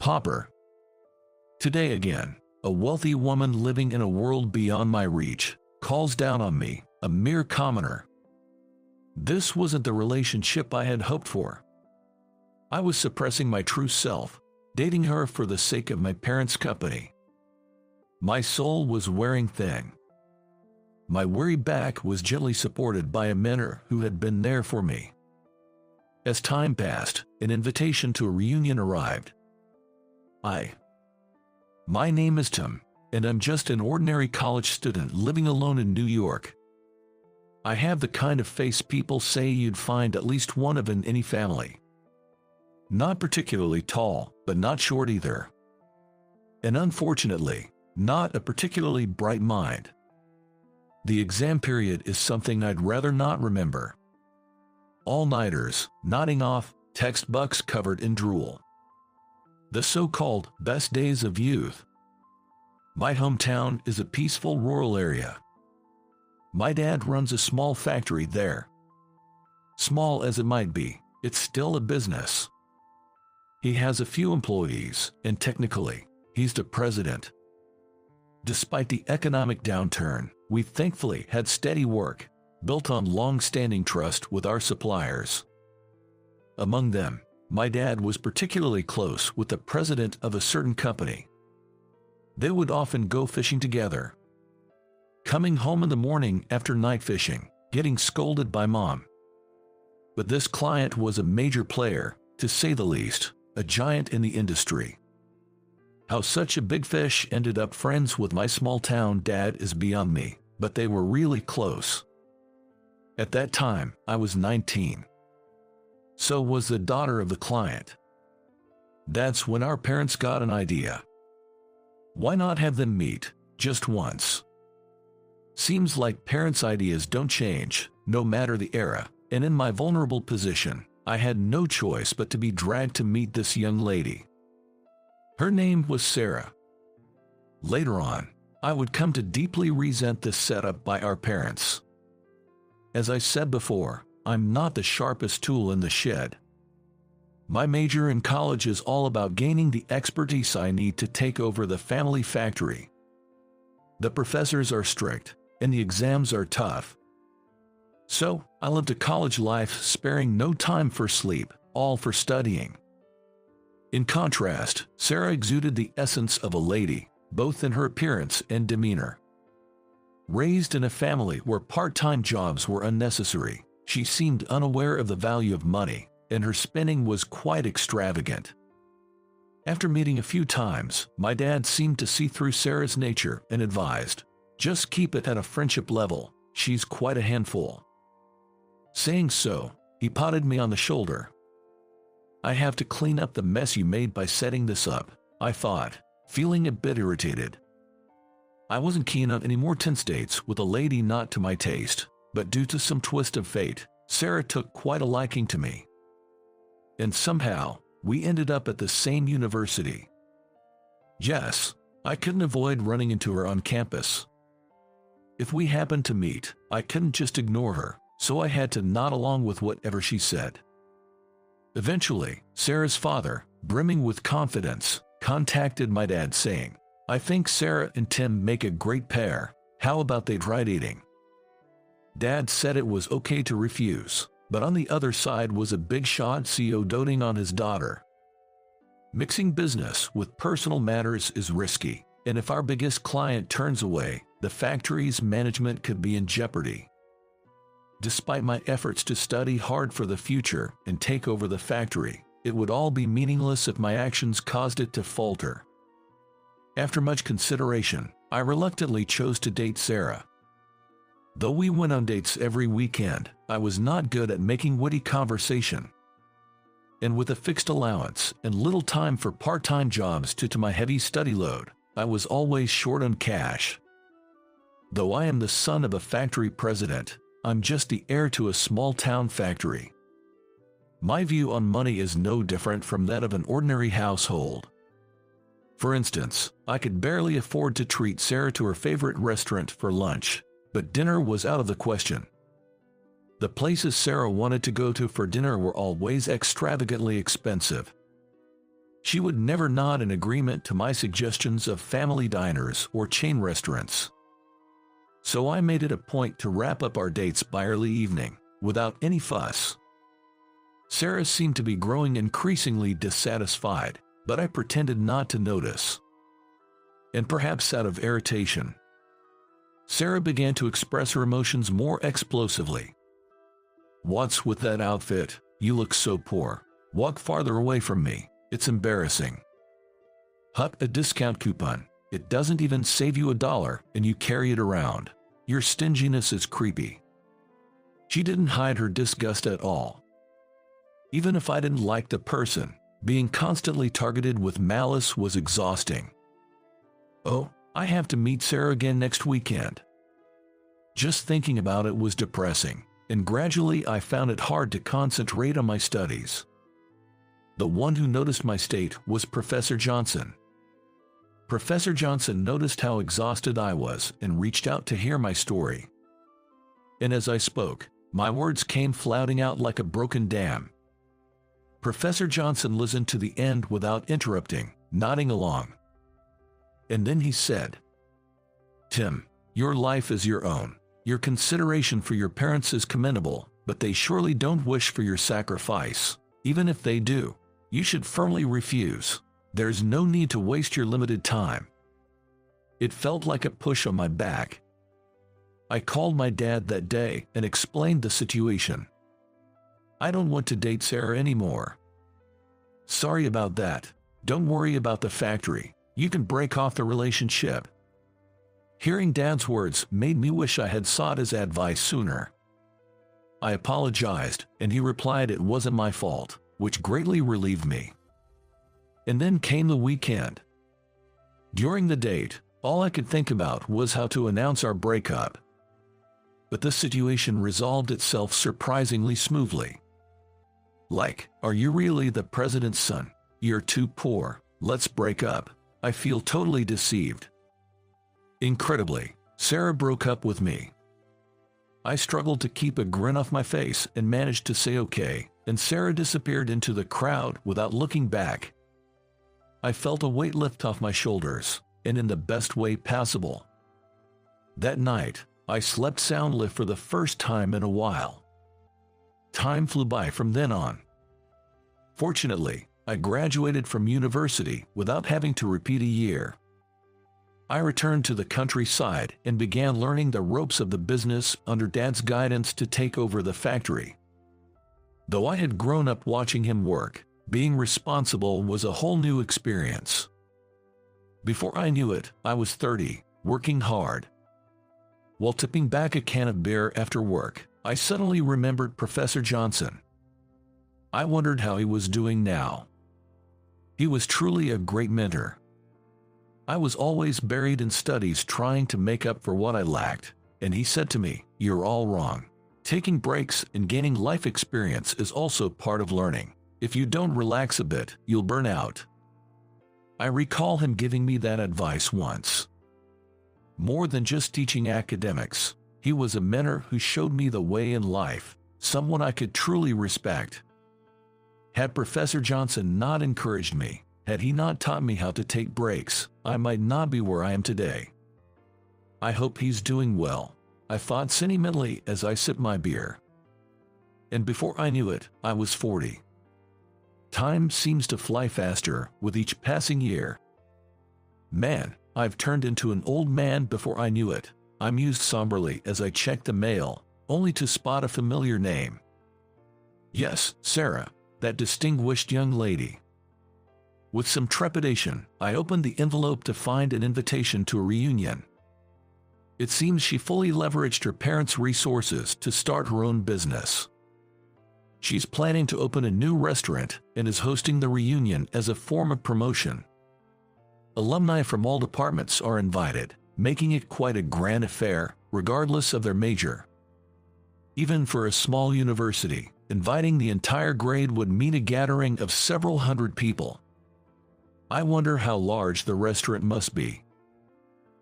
Hopper. Today again, a wealthy woman living in a world beyond my reach calls down on me, a mere commoner. This wasn't the relationship I had hoped for. I was suppressing my true self, dating her for the sake of my parents' company. My soul was wearing thin. My weary back was gently supported by a mentor who had been there for me. As time passed, an invitation to a reunion arrived. My name is Tim, and I'm just an ordinary college student living alone in New York. I have the kind of face people say you'd find at least one of in any family. Not particularly tall, but not short either. And unfortunately, not a particularly bright mind. The exam period is something I'd rather not remember. All-nighters, nodding off, textbooks covered in drool. The so-called best days of youth. My hometown is a peaceful rural area. My dad runs a small factory there. Small as it might be, it's still a business. He has a few employees, and technically, he's the president. Despite the economic downturn, we thankfully had steady work, built on long-standing trust with our suppliers. Among them, my dad was particularly close with the president of a certain company. They would often go fishing together. Coming home in the morning after night fishing, getting scolded by mom. But this client was a major player, to say the least, a giant in the industry. How such a big fish ended up friends with my small-town dad is beyond me, but they were really close. At that time, I was 19. So was the daughter of the client. That's when our parents got an idea. Why not have them meet, just once? Seems like parents' ideas don't change, no matter the era, and in my vulnerable position, I had no choice but to be dragged to meet this young lady. Her name was Sarah. Later on, I would come to deeply resent this setup by our parents. As I said before, I'm not the sharpest tool in the shed. My major in college is all about gaining the expertise I need to take over the family factory. The professors are strict, and the exams are tough. So, I lived a college life sparing no time for sleep, all for studying. In contrast, Sarah exuded the essence of a lady, both in her appearance and demeanor. Raised in a family where part-time jobs were unnecessary, she seemed unaware of the value of money, and her spending was quite extravagant. After meeting a few times, my dad seemed to see through Sarah's nature and advised, "Just keep it at a friendship level, she's quite a handful." Saying so, he patted me on the shoulder. "I have to clean up the mess you made by setting this up," I thought, feeling a bit irritated. I wasn't keen on any more tense dates with a lady not to my taste, but due to some twist of fate, Sarah took quite a liking to me. And somehow, we ended up at the same university. Yes, I couldn't avoid running into her on campus. If we happened to meet, I couldn't just ignore her, so I had to nod along with whatever she said. Eventually, Sarah's father, brimming with confidence, contacted my dad saying, "I think Sarah and Tim make a great pair. How about they try dating?" Dad said it was okay to refuse, but on the other side was a big-shot CEO doting on his daughter. Mixing business with personal matters is risky, and if our biggest client turns away, the factory's management could be in jeopardy. Despite my efforts to study hard for the future and take over the factory, it would all be meaningless if my actions caused it to falter. After much consideration, I reluctantly chose to date Sarah. Though we went on dates every weekend, I was not good at making witty conversation. And with a fixed allowance and little time for part-time jobs due to my heavy study load, I was always short on cash. Though I am the son of a factory president, I'm just the heir to a small-town factory. My view on money is no different from that of an ordinary household. For instance, I could barely afford to treat Sarah to her favorite restaurant for lunch, but dinner was out of the question. The places Sarah wanted to go to for dinner were always extravagantly expensive. She would never nod in agreement to my suggestions of family diners or chain restaurants. So I made it a point to wrap up our dates by early evening, without any fuss. Sarah seemed to be growing increasingly dissatisfied, but I pretended not to notice. And perhaps out of irritation, Sarah began to express her emotions more explosively. "What's with that outfit? You look so poor. Walk farther away from me. It's embarrassing. Hup, a discount coupon. It doesn't even save you $1 and you carry it around. Your stinginess is creepy." She didn't hide her disgust at all. Even if I didn't like the person, being constantly targeted with malice was exhausting. Oh, I have to meet Sarah again next weekend. Just thinking about it was depressing, and gradually I found it hard to concentrate on my studies. The one who noticed my state was Professor Johnson. Professor Johnson noticed how exhausted I was and reached out to hear my story. And as I spoke, my words came flouting out like a broken dam. Professor Johnson listened to the end without interrupting, nodding along. And then he said, "Tim, your life is your own. Your consideration for your parents is commendable, but they surely don't wish for your sacrifice. Even if they do, you should firmly refuse. There's no need to waste your limited time." It felt like a push on my back. I called my dad that day and explained the situation. "I don't want to date Sarah anymore." "Sorry about that. Don't worry about the factory. You can break off the relationship." Hearing Dad's words made me wish I had sought his advice sooner. I apologized, and he replied it wasn't my fault, which greatly relieved me. And then came the weekend. During the date, all I could think about was how to announce our breakup. But the situation resolved itself surprisingly smoothly. Like, "Are you really the president's son? You're too poor. Let's break up." I feel totally deceived. Incredibly, Sarah broke up with me. I struggled to keep a grin off my face and managed to say okay, and Sarah disappeared into the crowd without looking back. I felt a weight lift off my shoulders, and in the best way possible. That night, I slept soundly for the first time in a while. Time flew by from then on. Fortunately, I graduated from university without having to repeat a year. I returned to the countryside and began learning the ropes of the business under Dad's guidance to take over the factory. Though I had grown up watching him work, being responsible was a whole new experience. Before I knew it, I was 30, working hard. While tipping back a can of beer after work, I suddenly remembered Professor Johnson. I wondered how he was doing now. He was truly a great mentor. I was always buried in studies trying to make up for what I lacked, and he said to me, "You're all wrong. Taking breaks and gaining life experience is also part of learning. If you don't relax a bit, you'll burn out." I recall him giving me that advice once. More than just teaching academics, he was a mentor who showed me the way in life, someone I could truly respect. Had Professor Johnson not encouraged me, had he not taught me how to take breaks, I might not be where I am today. I hope he's doing well, I thought sentimentally as I sipped my beer. And before I knew it, I was 40. Time seems to fly faster with each passing year. Man, I've turned into an old man before I knew it, I mused somberly as I checked the mail, only to spot a familiar name. Yes, Sarah, that distinguished young lady. With some trepidation, I opened the envelope to find an invitation to a reunion. It seems she fully leveraged her parents' resources to start her own business. She's planning to open a new restaurant and is hosting the reunion as a form of promotion. Alumni from all departments are invited, making it quite a grand affair, regardless of their major. Even for a small university, inviting the entire grade would mean a gathering of several hundred people. I wonder how large the restaurant must be.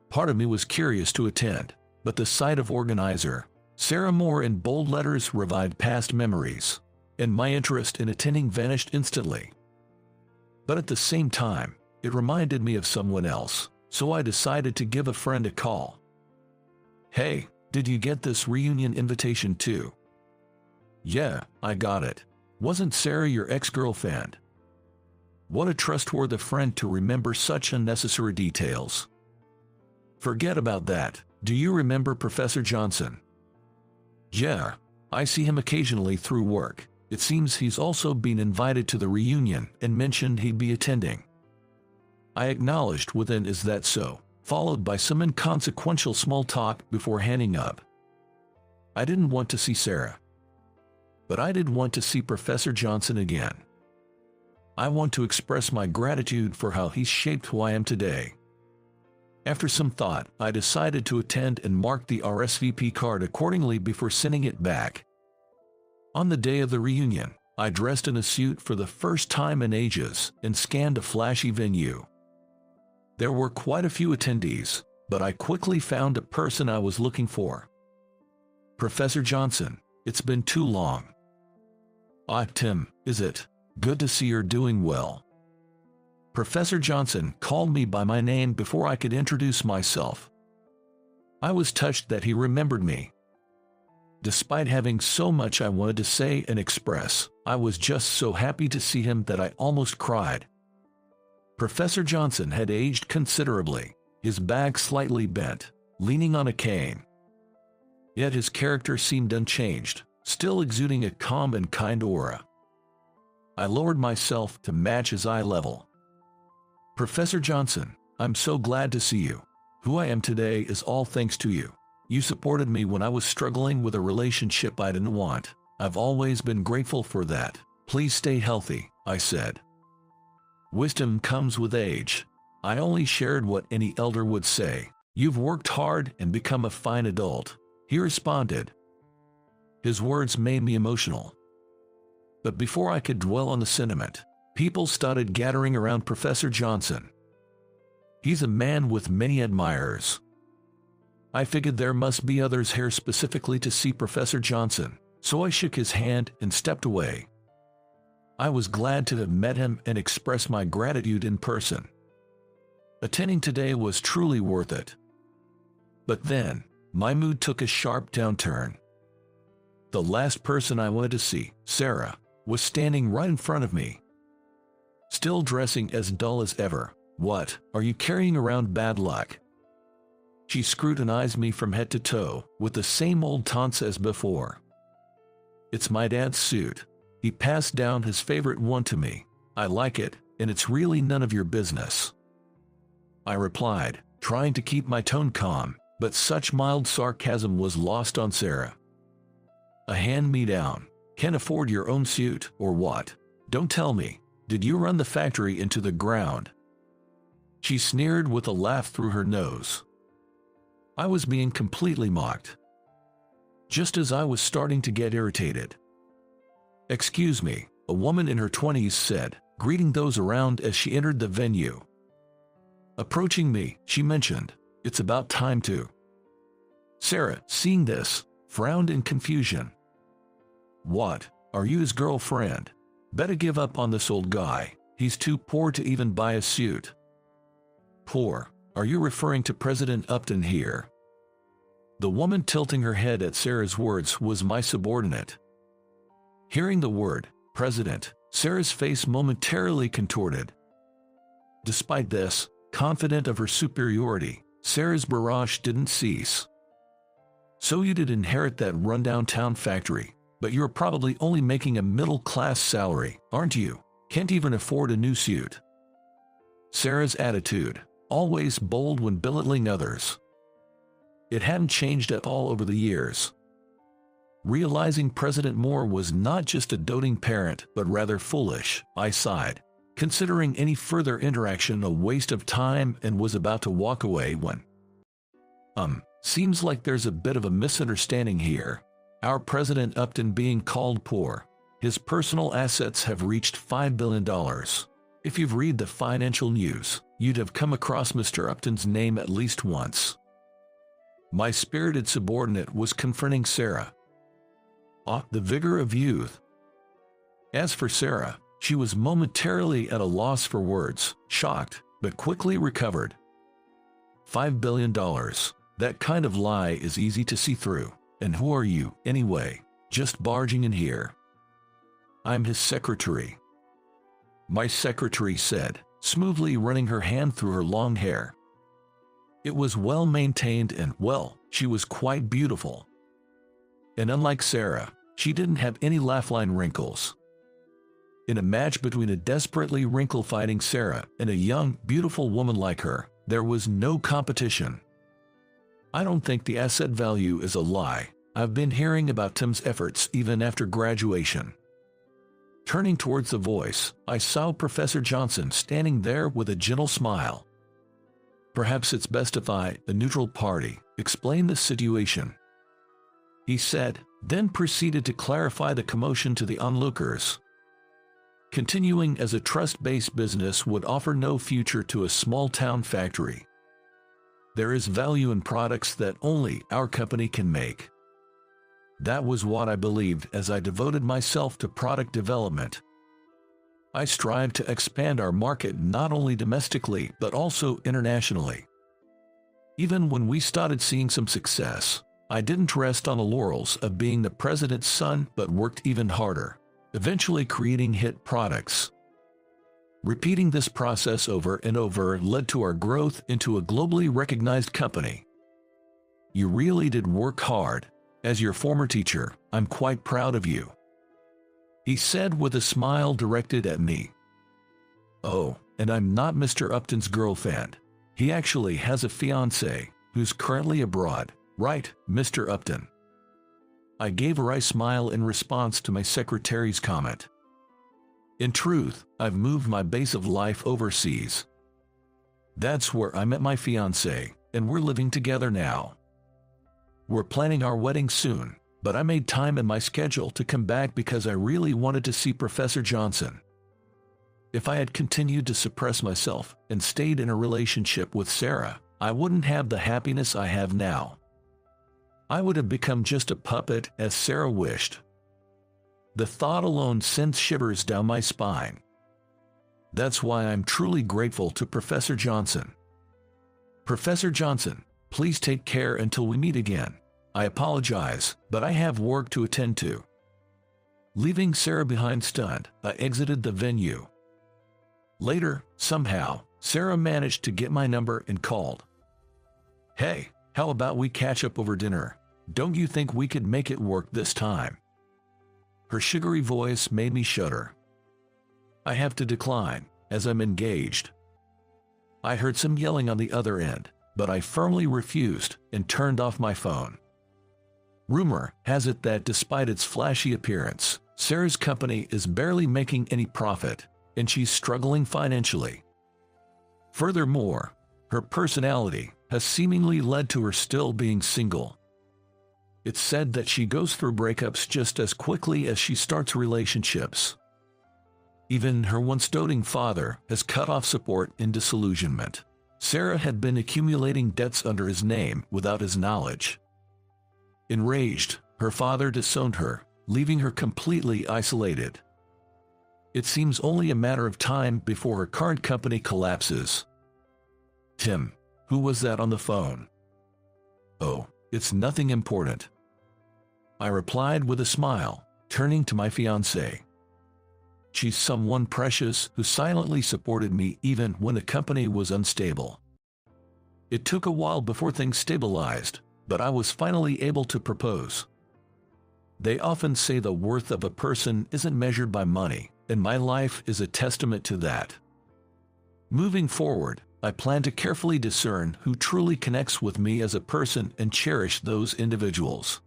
Part of me was curious to attend, but the sight of organizer Sarah Moore in bold letters revived past memories, and my interest in attending vanished instantly. But at the same time, it reminded me of someone else, so I decided to give a friend a call. "Hey, did you get this reunion invitation too?" "Yeah, I got it. Wasn't Sarah your ex-girlfriend?" What a trustworthy friend to remember such unnecessary details. "Forget about that. Do you remember Professor Johnson?" "Yeah, I see him occasionally through work. It seems he's also been invited to the reunion and mentioned he'd be attending." I acknowledged with an "Is that so?" followed by some inconsequential small talk before hanging up. I didn't want to see Sarah. But I did want to see Professor Johnson again. I want to express my gratitude for how he's shaped who I am today. After some thought, I decided to attend and marked the RSVP card accordingly before sending it back. On the day of the reunion, I dressed in a suit for the first time in ages and scanned a flashy venue. There were quite a few attendees, but I quickly found a person I was looking for. "Professor Johnson, it's been too long." "Ah, Tim, is it? Good to see you're doing well." Professor Johnson called me by my name before I could introduce myself. I was touched that he remembered me. Despite having so much I wanted to say and express, I was just so happy to see him that I almost cried. Professor Johnson had aged considerably, his back slightly bent, leaning on a cane. Yet his character seemed unchanged, still exuding a calm and kind aura. I lowered myself to match his eye level. "Professor Johnson, I'm so glad to see you. Who I am today is all thanks to you. You supported me when I was struggling with a relationship I didn't want. I've always been grateful for that. Please stay healthy," I said. "Wisdom comes with age." I only shared what any elder would say. "You've worked hard and become a fine adult," he responded. His words made me emotional. But before I could dwell on the sentiment, people started gathering around Professor Johnson. He's a man with many admirers. I figured there must be others here specifically to see Professor Johnson, so I shook his hand and stepped away. I was glad to have met him and express my gratitude in person. Attending today was truly worth it. But then, my mood took a sharp downturn. The last person I wanted to see, Sarah, was standing right in front of me. Still dressing as dull as ever. "What, are you carrying around bad luck?" She scrutinized me from head to toe, with the same old taunts as before. "It's my dad's suit. He passed down his favorite one to me. I like it, and it's really none of your business," I replied, trying to keep my tone calm, but such mild sarcasm was lost on Sarah. "A hand-me-down. Can't afford your own suit, or what? Don't tell me. Did you run the factory into the ground?" She sneered with a laugh through her nose. I was being completely mocked. Just as I was starting to get irritated. "Excuse me," a woman in her 20s said, greeting those around as she entered the venue. Approaching me, she mentioned, "It's about time to." Sarah, seeing this, frowned in confusion. "What, are you his girlfriend? Better give up on this old guy. He's too poor to even buy a suit." "Poor? Are you referring to President Upton here?" The woman tilting her head at Sarah's words was my subordinate. Hearing the word, president, Sarah's face momentarily contorted. Despite this, confident of her superiority, Sarah's barrage didn't cease. "So you did inherit that rundown town factory, but you're probably only making a middle-class salary, aren't you? Can't even afford a new suit." Sarah's attitude, always bold when belittling others. It hadn't changed at all over the years. Realizing President Moore was not just a doting parent but rather foolish, I sighed, considering any further interaction a waste of time, and was about to walk away when, seems like there's a bit of a misunderstanding here. Our President Upton being called poor. His personal assets have reached $5 billion. If you've read the financial news, you'd have come across Mr. Upton's name at least once. My spirited subordinate was confronting Sarah. The vigor of youth. As for Sarah, She was momentarily at a loss for words, shocked, but quickly recovered. $5 billion. That kind of lie is easy to see through. And who are you, anyway, just barging in here? I'm his secretary. My secretary said, smoothly running her hand through her long hair. It was well maintained and, well, she was quite beautiful. And unlike Sarah, she didn't have any laugh-line wrinkles. In a match between a desperately wrinkle-fighting Sarah and a young, beautiful woman like her, there was no competition. I don't think the asset value is a lie. I've been hearing about Tim's efforts even after graduation. Turning towards the voice, I saw Professor Johnson standing there with a gentle smile. Perhaps it's best if I, a neutral party, explain the situation, he said, then proceeded to clarify the commotion to the onlookers. Continuing as a trust-based business would offer no future to a small-town factory. There is value in products that only our company can make. That was what I believed as I devoted myself to product development. I strive to expand our market not only domestically but also internationally. Even when we started seeing some success, I didn't rest on the laurels of being the president's son but worked even harder, eventually creating hit products. Repeating this process over and over led to our growth into a globally recognized company. You really did work hard. As your former teacher, I'm quite proud of you, he said with a smile directed at me. Oh, and I'm not Mr. Upton's girlfriend. He actually has a fiancée who's currently abroad, right, Mr. Upton? I gave a wry smile in response to my secretary's comment. In truth, I've moved my base of life overseas. That's where I met my fiancée, and we're living together now. We're planning our wedding soon, but I made time in my schedule to come back because I really wanted to see Professor Johnson. If I had continued to suppress myself and stayed in a relationship with Sarah, I wouldn't have the happiness I have now. I would have become just a puppet as Sarah wished. The thought alone sends shivers down my spine. That's why I'm truly grateful to Professor Johnson. Professor Johnson, please take care until we meet again. I apologize, but I have work to attend to. Leaving Sarah behind stunned, I exited the venue. Later, somehow, Sarah managed to get my number and called. Hey, how about we catch up over dinner? Don't you think we could make it work this time? Her sugary voice made me shudder. I have to decline, as I'm engaged. I heard some yelling on the other end, but I firmly refused and turned off my phone. Rumor has it that despite its flashy appearance, Sarah's company is barely making any profit, and she's struggling financially. Furthermore, her personality has seemingly led to her still being single. It's said that she goes through breakups just as quickly as she starts relationships. Even her once doting father has cut off support in disillusionment. Sarah had been accumulating debts under his name without his knowledge. Enraged, her father disowned her, leaving her completely isolated. It seems only a matter of time before her current company collapses. Tim, who was that on the phone? Oh, it's nothing important, I replied with a smile, turning to my fiancée. She's someone precious who silently supported me even when the company was unstable. It took a while before things stabilized, but I was finally able to propose. They often say the worth of a person isn't measured by money, and my life is a testament to that. Moving forward, I plan to carefully discern who truly connects with me as a person and cherish those individuals.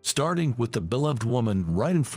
Starting with the beloved woman right in front